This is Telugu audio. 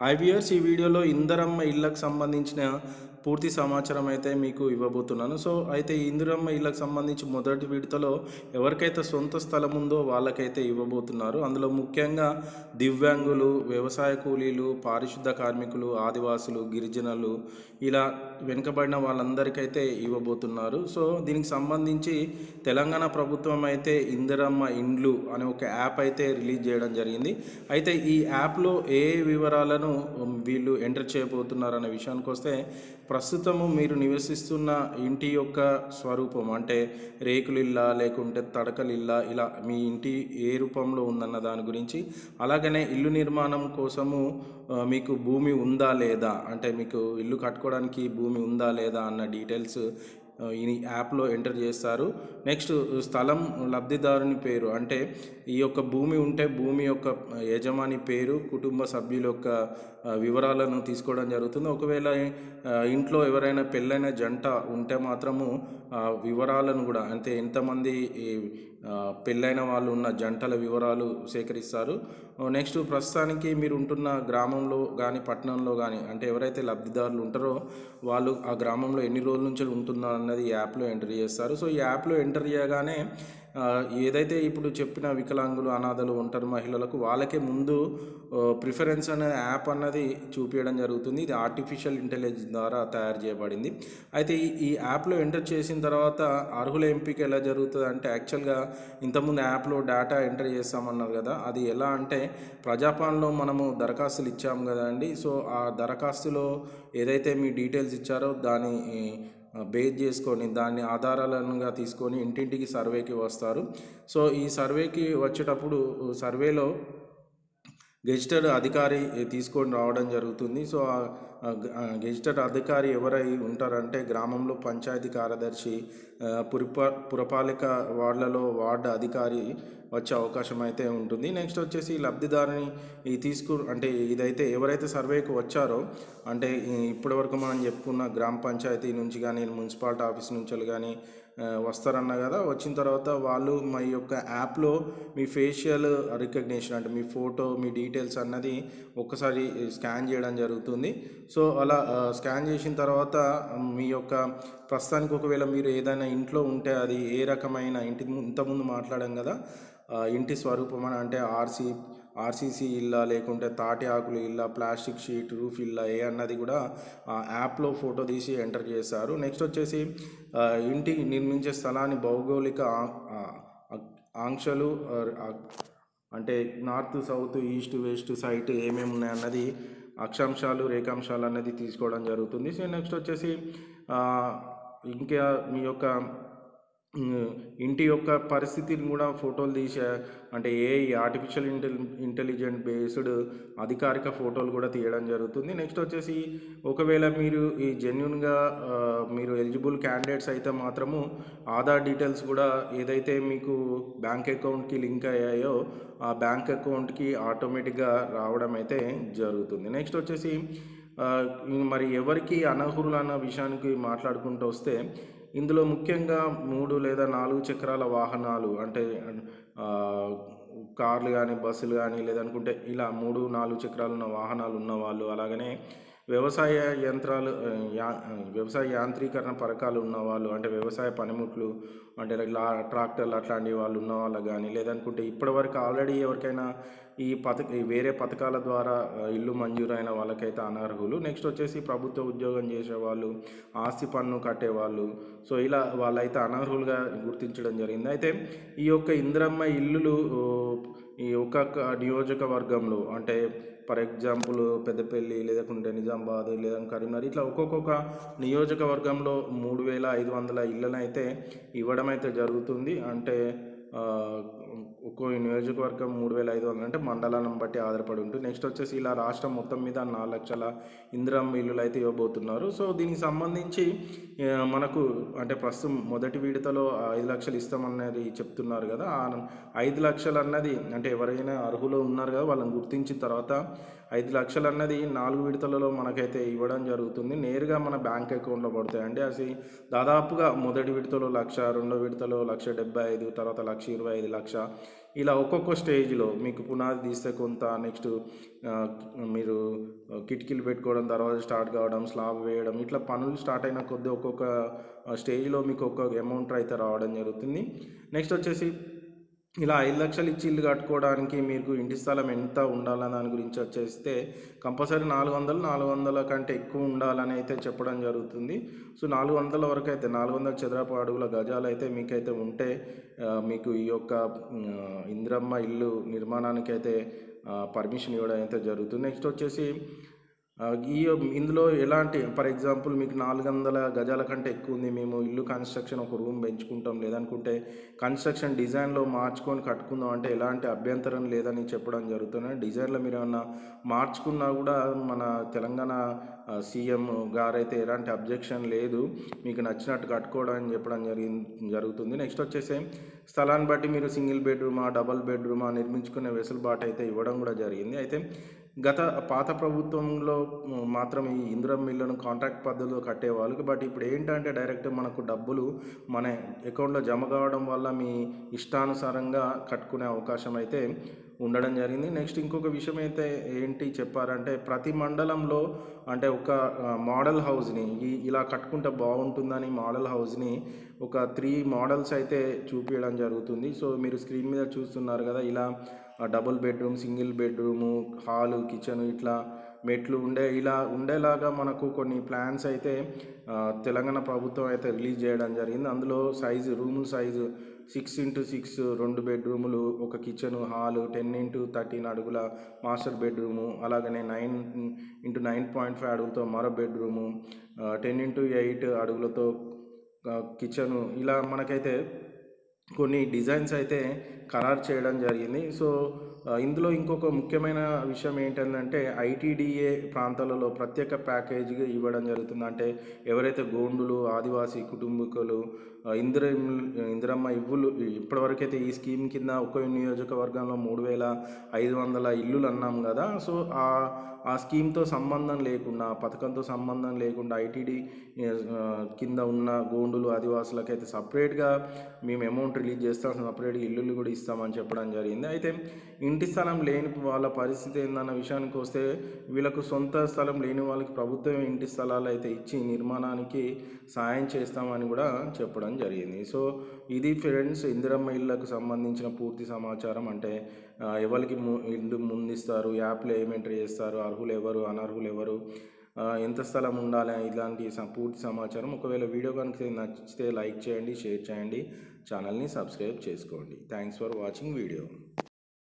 హాయ్ వ్యూయర్స్, ఈ వీడియోలో ఇందిరమ్మ ఇళ్ళకు సంబంధించిన పూర్తి సమాచారం అయితే మీకు ఇవ్వబోతున్నాను. అయితే ఈ ఇందిరమ్మ ఇళ్ళకు సంబంధించి మొదటి విడతలో ఎవరికైతే సొంత స్థలం ఉందో వాళ్ళకైతే ఇవ్వబోతున్నారు. అందులో ముఖ్యంగా దివ్యాంగులు, వ్యవసాయ కూలీలు, పారిశుద్ధ కార్మికులు, ఆదివాసులు, గిరిజనులు ఇలా వెనుకబడిన వాళ్ళందరికైతే ఇవ్వబోతున్నారు. దీనికి సంబంధించి తెలంగాణ ప్రభుత్వం అయితే ఇందిరమ్మ ఇండ్లు అనే ఒక యాప్ అయితే రిలీజ్ చేయడం జరిగింది. అయితే ఈ యాప్లో ఏ వివరాలను వీళ్ళు ఎంటర్ చేయబోతున్నారు అనే విషయానికి వస్తే, ప్రస్తుతము మీరు నివసిస్తున్న ఇంటి యొక్క స్వరూపం అంటే రేకులిల్లా లేకుంటే తడకలిల్లా, ఇలా మీ ఇంటి ఏ రూపంలో ఉందన్న దాని గురించి, అలాగనే ఇల్లు నిర్మాణం కోసము మీకు భూమి ఉందా లేదా, అంటే మీకు ఇల్లు కట్టుకోవడానికి భూమి ఉందా లేదా అన్న డీటెయిల్స్ ఈ యాప్లో ఎంటర్ చేస్తారు. నెక్స్ట్ స్థలం లబ్ధిదారుని పేరు, అంటే ఈ యొక్క భూమి ఉంటే భూమి యొక్క యజమాని పేరు, కుటుంబ సభ్యుల యొక్క వివరాలను తీసుకోవడం జరుగుతుంది. ఒకవేళ ఇంట్లో ఎవరైనా పెళ్ళైన జంట ఉంటే మాత్రము వివరాలను కూడా, అంటే ఎంతమంది పెళ్ళైన వాళ్ళు ఉన్న జంటల వివరాలు సేకరిస్తారు. నెక్స్ట్ ప్రస్తుతానికి మీరు ఉంటున్న గ్రామంలో కానీ పట్టణంలో కానీ, అంటే ఎవరైతే లబ్ధిదారులు ఉంటారో వాళ్ళు ఆ గ్రామంలో ఎన్ని రోజుల నుంచి ఉంటున్నారు అన్నది ఈ యాప్లో ఎంటర్ చేస్తారు. ఈ యాప్లో ఎంటర్ చేయగానే ఏదైతే ఇప్పుడు చెప్పిన వికలాంగులు, అనాథలు, ఒంటరి మహిళలకు వాళ్ళకే ముందు ప్రిఫరెన్స్ అనే యాప్ అన్నది చూపించడం జరుగుతుంది. ఇది ఆర్టిఫిషియల్ ఇంటెలిజెన్స్ ద్వారా తయారు చేయబడింది. అయితే ఈ యాప్లో ఎంటర్ చేసిన తర్వాత అర్హుల ఎంపిక ఎలా జరుగుతుంది అంటే, యాక్చువల్గా ఇంతకుముందు యాప్లో డేటా ఎంటర్ చేస్తామన్నారు కదా, అది ఎలా అంటే ప్రజాపాలనలో మనము దరఖాస్తులు ఇచ్చాము కదా అండి. ఆ దరఖాస్తులో ఏదైతే మీ డీటెయిల్స్ ఇచ్చారో దాని బేస్ చేసుకొని, దాన్ని ఆధారాలుగా తీసుకొని ఇంటింటికి సర్వేకి వస్తారు. ఈ సర్వేకి వచ్చేటప్పుడు సర్వేలో గెజిటెడ్ అధికారి తీసుకొని రావడం జరుగుతుంది. గెజిటెడ్ అధికారి ఎవరై ఉంటారంటే, గ్రామంలో పంచాయతీ కార్యదర్శి, పురపాలిక వార్డులలో వార్డు అధికారి వచ్చే అవకాశం అయితే ఉంటుంది. నెక్స్ట్ వచ్చేసి లబ్ధిదారుని అంటే ఇదైతే ఎవరైతే సర్వేకి వచ్చారో, అంటే ఇప్పటివరకు మనం చెప్పుకున్న గ్రామ పంచాయతీ నుంచి కానీ మున్సిపాలిటీ ఆఫీస్ నుంచి కానీ వస్తారన్న కదా, వచ్చిన తర్వాత వాళ్ళు మీ యొక్క యాప్లో మీ ఫేషియల్ రికగ్నిషన్, అంటే మీ ఫోటో, మీ డీటెయిల్స్ అన్నది ఒక్కసారి స్కాన్ చేయడం జరుగుతుంది. అలా స్కాన్ చేసిన తర్వాత మీ యొక్క ప్రస్తుతానికి ఒకవేళ మీరు ఏదైనా ఇంట్లో ఉంటే అది ఏ రకమైన ఇంతకుముందు మాట్లాడాం కదా, ఇంటి స్వరూపం అని, అంటే ఆర్సీసీ ఇల్లా లేకుంటే తాటి ఆకులు ఇల్లా, ప్లాస్టిక్ షీట్ రూఫ్ ఇల్లా, ఏ అన్నది కూడా యాప్లో ఫోటో తీసి ఎంటర్ చేశారు. నెక్స్ట్ వచ్చేసి ఇంటి నిర్మించే స్థలాన్ని భౌగోళిక ఆంక్షలు, అంటే north, south, east, west side ఏమేమి ఉన్నాయన్నది అక్షాంశాలు, రేఖాంశాలు అనేది తీసుకోవడం జరుగుతుంది. నెక్స్ట్ వచ్చేసి ఇంకా మీ యొక్క ఇంటి యొక్క పరిస్థితిని కూడా ఫోటోలు తీసే, అంటే ఆర్టిఫిషియల్ ఇంటెలిజెంట్ బేస్డ్ అధికారిక ఫోటోలు కూడా తీయడం జరుగుతుంది. నెక్స్ట్ వచ్చేసి ఒకవేళ మీరు ఈ జెన్యున్గా మీరు ఎలిజిబుల్ క్యాండిడేట్స్ అయితే మాత్రము ఆధార్ డీటెయిల్స్ కూడా ఏదైతే మీకు బ్యాంక్ అకౌంట్కి లింక్ అయ్యాయో ఆ బ్యాంక్ అకౌంట్కి ఆటోమేటిక్గా రావడం అయితే జరుగుతుంది. నెక్స్ట్ వచ్చేసి మరి ఎవరికి అనర్హులు అన్న విషయానికి మాట్లాడుకుంటూ వస్తే, ఇందులో ముఖ్యంగా 3 లేదా 4 చక్రాల వాహనాలు, అంటే కార్లు కానీ, బస్సులు కానీ, లేదనుకుంటే ఇలా 3, 4 చక్రాలు ఉన్న వాహనాలు ఉన్నవాళ్ళు, అలాగనే వ్యవసాయ యంత్రాలు, వ్యవసాయ యాంత్రీకరణ పథకాలు ఉన్నవాళ్ళు, అంటే వ్యవసాయ పనిముట్లు, అంటే ట్రాక్టర్లు అట్లాంటి వాళ్ళు ఉన్న వాళ్ళకి కానీ, లేదనుకుంటే ఇప్పటివరకు ఆల్రెడీ ఎవరికైనా వేరే పథకాల ద్వారా ఇల్లు మంజూరైన వాళ్ళకైతే అనర్హులు. నెక్స్ట్ వచ్చేసి ప్రభుత్వ ఉద్యోగం చేసేవాళ్ళు, ఆస్తి పన్ను కట్టేవాళ్ళు, ఇలా వాళ్ళైతే అనర్హులుగా గుర్తించడం జరిగింది. అయితే ఈ యొక్క ఇందిరమ్మ ఇల్లులు ఈ ఒక్కొక్క నియోజకవర్గంలో, అంటే ఫర్ ఎగ్జాంపుల్ పెద్దపల్లి, లేదంటే నిజామాబాద్, లేదంటే కరీంనగర్, ఇట్లా ఒక్కొక్క నియోజకవర్గంలో 3500 ఇళ్ళను అయితే ఇవ్వడం అయితే జరుగుతుంది. అంటే ఒక్కో నియోజకవర్గం 3500, అంటే మండలాలను బట్టి ఆధారపడి ఉంటుంది. నెక్స్ట్ వచ్చేసి ఇలా రాష్ట్రం మొత్తం మీద 4 లక్షల ఇందిరమ్మ ఇల్లులు అయితే ఇవ్వబోతున్నారు. దీనికి సంబంధించి మనకు, అంటే ప్రస్తుతం మొదటి విడతలో 5 లక్షలు ఇస్తామన్నది చెప్తున్నారు కదా, 5 లక్షలు అన్నది, అంటే ఎవరైనా అర్హులు ఉన్నారు కదా వాళ్ళని గుర్తించిన తర్వాత 5 లక్షలు అన్నది 4 విడతలలో మనకైతే ఇవ్వడం జరుగుతుంది. నేరుగా మన బ్యాంక్ అకౌంట్లో పడతాయండి. అది దాదాపుగా మొదటి విడతలో 1,00,000, రెండో విడతలో 1,75,000, తర్వాత 1,25,000, 1,00,000, ఇలా ఒక్కొక్క స్టేజ్లో మీకు పునాది తీస్తే కొంత, నెక్స్ట్ మీరు కిటికీలు పెట్టుకోవడం, దర్వాజా స్టార్ట్ కావడం, స్లాబ్ వేయడం, ఇట్లా పనులు స్టార్ట్ అయిన కొద్దీ ఒక్కొక్క స్టేజ్లో మీకు ఒక్కొక్క అమౌంట్ అయితే రావడం జరుగుతుంది. నెక్స్ట్ వచ్చేసి ఇలా 5 లక్షలు ఇచ్చి ఇల్లు కట్టుకోవడానికి మీకు ఇంటి స్థలం ఎంత ఉండాలన్న దాని గురించి వచ్చేస్తే కంపల్సరీ 400 కంటే ఎక్కువ ఉండాలని అయితే చెప్పడం జరుగుతుంది. సో 400 వరకు అయితే 400 చదరపు అడుగుల గజాలు అయితే మీకైతే ఉంటే మీకు ఈ యొక్క ఇందిరమ్మ ఇల్లు నిర్మాణానికి అయితే పర్మిషన్ ఇవ్వడం అయితే జరుగుతుంది. నెక్స్ట్ వచ్చేసి ఈ ఇందులో ఎలాంటి ఫర్ ఎగ్జాంపుల్ మీకు 400 గజాల కంటే ఎక్కువ ఉంది, మేము ఇల్లు కన్స్ట్రక్షన్ ఒక రూమ్ పెంచుకుంటాం, లేదనుకుంటే కన్స్ట్రక్షన్ డిజైన్లో మార్చుకొని కట్టుకుందాం అంటే ఎలాంటి అభ్యంతరం లేదని చెప్పడం జరుగుతుంది. డిజైన్లో మీరు ఏమన్నా మార్చుకున్నా కూడా మన తెలంగాణ సీఎం గారైతే ఎలాంటి అబ్జెక్షన్ లేదు, మీకు నచ్చినట్టు కట్టుకోవడం అని చెప్పడం జరుగుతుంది. నెక్స్ట్ వచ్చేసి స్థలాన్ని బట్టి మీరు సింగిల్ బెడ్రూమా, డబల్ బెడ్రూమా నిర్మించుకునే వెసులుబాటు అయితే ఇవ్వడం కూడా జరిగింది. అయితే పాత ప్రభుత్వంలో మాత్రం ఈ ఇందిరమ్మ ఇళ్లను కాంట్రాక్ట్ పద్ధతిలో కట్టేవాళ్ళు. బట్ ఇప్పుడు ఏంటంటే డైరెక్ట్ మనకు డబ్బులు మన అకౌంట్లో జమ కావడం వల్ల మీ ఇష్టానుసారంగా కట్టుకునే అవకాశం అయితే ఉండడం జరిగింది. నెక్స్ట్ ఇంకొక విషయం అయితే ఏంటి చెప్పారంటే ప్రతి మండలంలో అంటే ఒక మోడల్ హౌస్ని ఇలా కట్టుకుంటే బాగుంటుందని మోడల్ హౌస్ని ఒక 3 మోడల్స్ అయితే చూపించడం జరుగుతుంది. సో మీరు స్క్రీన్ మీద చూస్తున్నారు కదా, ఇలా double bedroom, single bedroom, hall, kitchen, ఇట్లా మెట్లు ఇలా ఉండేలాగా మనకు కొన్ని ప్లాన్స్ అయితే తెలంగాణ ప్రభుత్వం అయితే రిలీజ్ చేయడం జరిగింది. అందులో రూముల సైజు 6x6 2 బెడ్రూములు, ఒక కిచెను, హాలు, 10x13 అడుగుల మాస్టర్ బెడ్రూము, అలాగనే 9x9.5 అడుగులతో మరో బెడ్రూము, 10x8 అడుగులతో కిచెను, ఇలా మనకైతే కొన్ని డిజైన్స్ అయితే ఖరారు చేయడం జరిగింది. సో ఇందులో ఇంకొక ముఖ్యమైన విషయం ఏంటంటే ఐటీడీఏ ప్రాంతాలలో ప్రత్యేక ప్యాకేజీగా ఇవ్వడం జరుగుతుంది. అంటే ఎవరైతే గోండులు, ఆదివాసీ కుటుంబీకులు ఇందిరమ్మ ఇప్పటివరకైతే ఈ స్కీమ్ కింద ఒక్కో నియోజకవర్గంలో 3500 ఇల్లులు అన్నాం కదా. సో ఆ స్కీమ్తో సంబంధం లేకుండా, పథకంతో సంబంధం లేకుండా ఐటీడీ కింద ఉన్న గోండులు, ఆదివాసులకైతే సపరేట్గా మేము అమౌంట్ రిలీజ్ చేస్తాం, సపరేట్గా ఇల్లులు కూడా ఇస్తామని చెప్పడం జరిగింది. అయితే ఇంటి స్థలం లేని వాళ్ళ పరిస్థితి ఏందన్న విషయానికి వస్తే వీళ్ళకు సొంత స్థలం లేని వాళ్ళకి ప్రభుత్వం ఇంటి స్థలాలు అయితే ఇచ్చి నిర్మాణానికి సాయం చేస్తామని కూడా చెప్పడం జరిగింది. సో ఇది ఫ్రెండ్స్ ఇందిరమ్మ ఇళ్ళకు సంబంధించిన పూర్తి సమాచారం. అంటే ఎవరికి ఇల్లు ముందిస్తారు, యాప్లో ఏం ఎంట్రీ చేస్తారు, అర్హులు ఎవరు, అనర్హులు ఎవరు, ఎంత స్థలం ఉండాలి, ఇలాంటి పూర్తి సమాచారం. ఒకవేళ వీడియో కనుక నచ్చితే లైక్ చేయండి, షేర్ చేయండి, ఛానల్ని సబ్స్క్రైబ్ చేసుకోండి. Thanks for watching video.